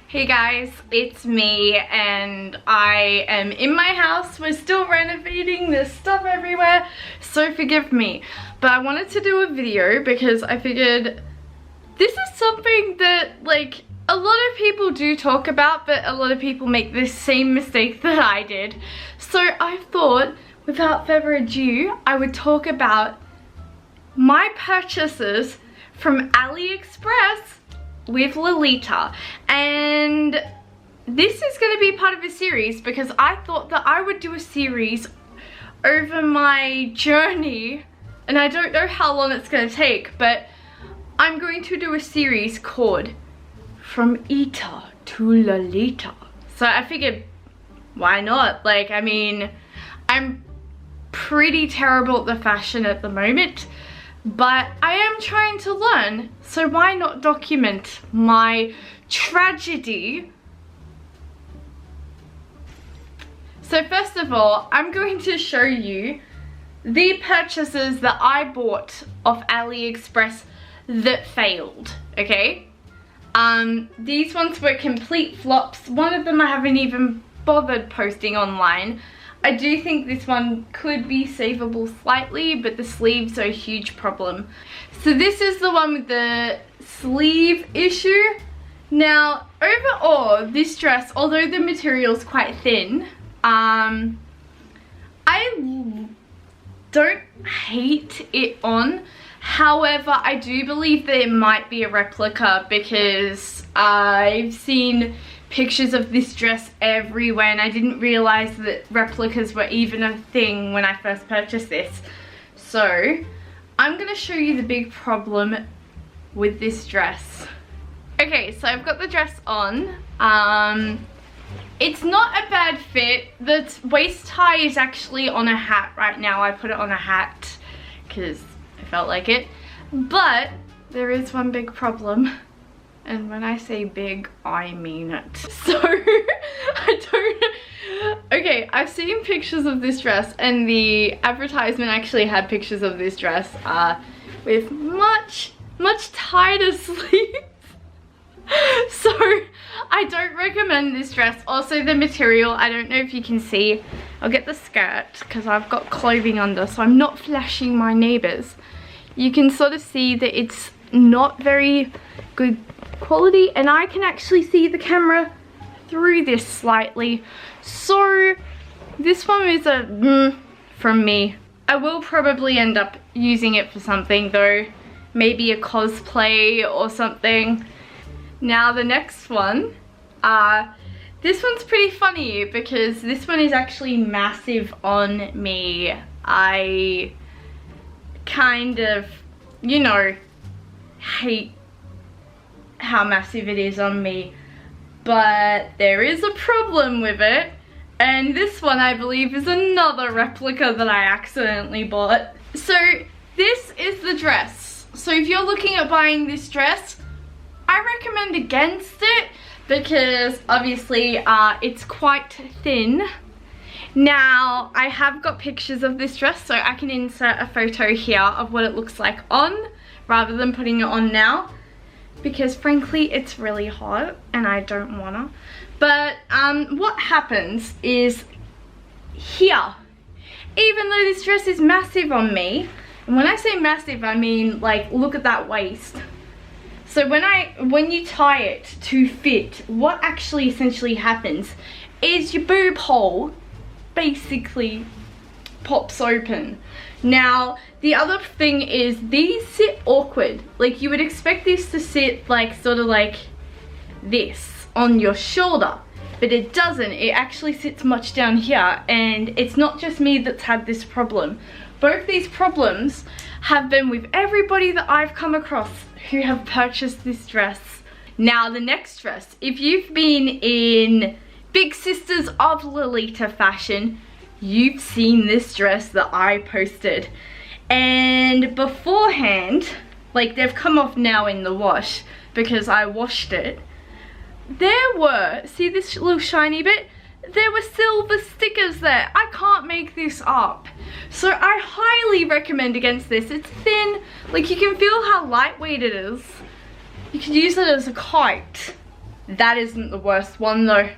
Hey guys, it's me and I am in my house. We're still renovating, there's stuff everywhere, so forgive me. But I wanted to do a video because I figured this is something that like a lot of people do talk about, but a lot of people make the same mistake that I did. So I thought, without further ado, I would talk about my purchases from Aliexpress with Lolita. And this is going to be part of a series because I thought that I would do a series over my journey, and I don't know how long it's going to take, but I'm going to do a series called From Ita to Lolita. So I figured, why not? Like, I mean, I'm pretty terrible at the fashion at the moment, but I am trying to learn, so why not document my tragedy? So first of all, I'm going to show you the purchases that I bought off AliExpress that failed, okay? These ones were complete flops. One of them I haven't even bothered posting online. I do think this one could be savable slightly, but the sleeves are a huge problem. So this is the one with the sleeve issue. Now, overall, this dress, although the material is quite thin, I don't hate it on. However, I do believe that it might be a replica because I've seen pictures of this dress everywhere and I didn't realize that replicas were even a thing when I first purchased this. So I'm gonna show you the big problem with this dress. Okay, so I've got the dress on. It's not a bad fit. The waist tie is actually on a hat right now. I put it on a hat because I felt like it, but there is one big problem. And when I say big, I mean it. So, okay, I've seen pictures of this dress and the advertisement actually had pictures of this dress with much tighter sleeves. So, I don't recommend this dress. Also, the material, I don't know if you can see. I'll get the skirt because I've got clothing under, so I'm not flashing my neighbors. You can sort of see that it's not very good quality, and I can actually see the camera through this slightly, so this one is a from me. I will probably end up using it for something though, maybe a cosplay or something. Now the next one, this one's pretty funny because this one is actually massive on me. I kind of, you know, hate how massive it is on me, but there is a problem with it, and this one I believe is another replica that I accidentally bought. So this is the dress. So if you're looking at buying this dress, I recommend against it because obviously it's quite thin. Now I have got pictures of this dress, so I can insert a photo here of what it looks like on rather than putting it on now, because frankly it's really hot and I don't wanna. But what happens is here, even though this dress is massive on me, and when I say massive I mean like look at that waist. So when you tie it to fit, what actually essentially happens is your boob hole basically pops open. Now the other thing is these sit awkward. Like you would expect this to sit like sort of like this on your shoulder, but it doesn't. It actually sits much down here, and it's not just me that's had this problem. Both these problems have been with everybody that I've come across who have purchased this dress. Now the next dress, if you've been in Big Sisters of Lolita fashion, you've seen this dress that I posted. And beforehand, like they've come off now in the wash because I washed it, there were, see this little shiny bit? There were silver stickers there. I can't make this up. So I highly recommend against this. It's thin, like you can feel how lightweight it is. You could use it as a kite. That isn't the worst one though.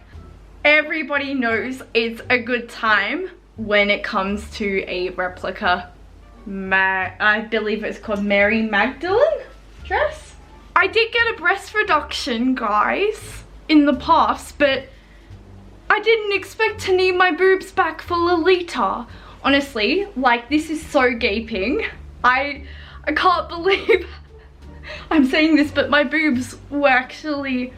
Everybody knows it's a good time when it comes to a replica, I believe it's called Mary Magdalene dress. I did get a breast reduction, guys, in the past, but I didn't expect to need my boobs back for Lolita. Honestly, like, this is so gaping. I can't believe I'm saying this, but my boobs were actually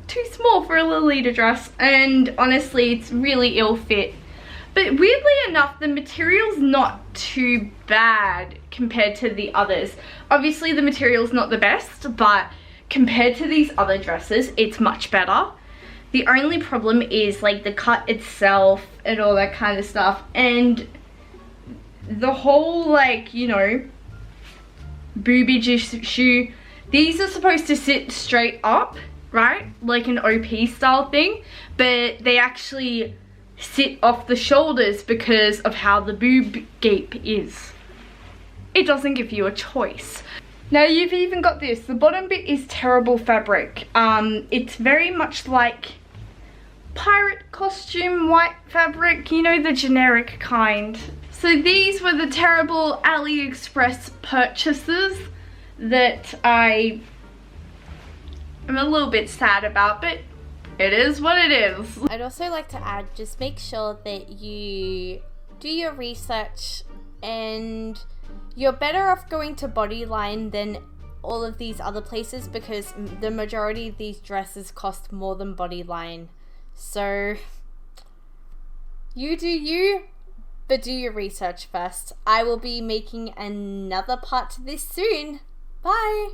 too small for a Lolita dress, and honestly it's really ill fit. But weirdly enough, the material's not too bad compared to the others. Obviously the material's not the best, but compared to these other dresses, it's much better. The only problem is like the cut itself and all that kind of stuff, and the whole, like, you know, boobage issue. These are supposed to sit straight up, right, like an OP style thing, but they actually sit off the shoulders because of how the boob gape is. It doesn't give you a choice. Now you've even got this, the bottom bit is terrible fabric. It's very much like pirate costume white fabric, you know, the generic kind. So these were the terrible Aliexpress purchases that I am a little bit sad about, but it is what it is. I'd also like to add, just make sure that you do your research, and you're better off going to Bodyline than all of these other places, because the majority of these dresses cost more than Bodyline. So you do you, but do your research first. I will be making another part to this soon. Bye!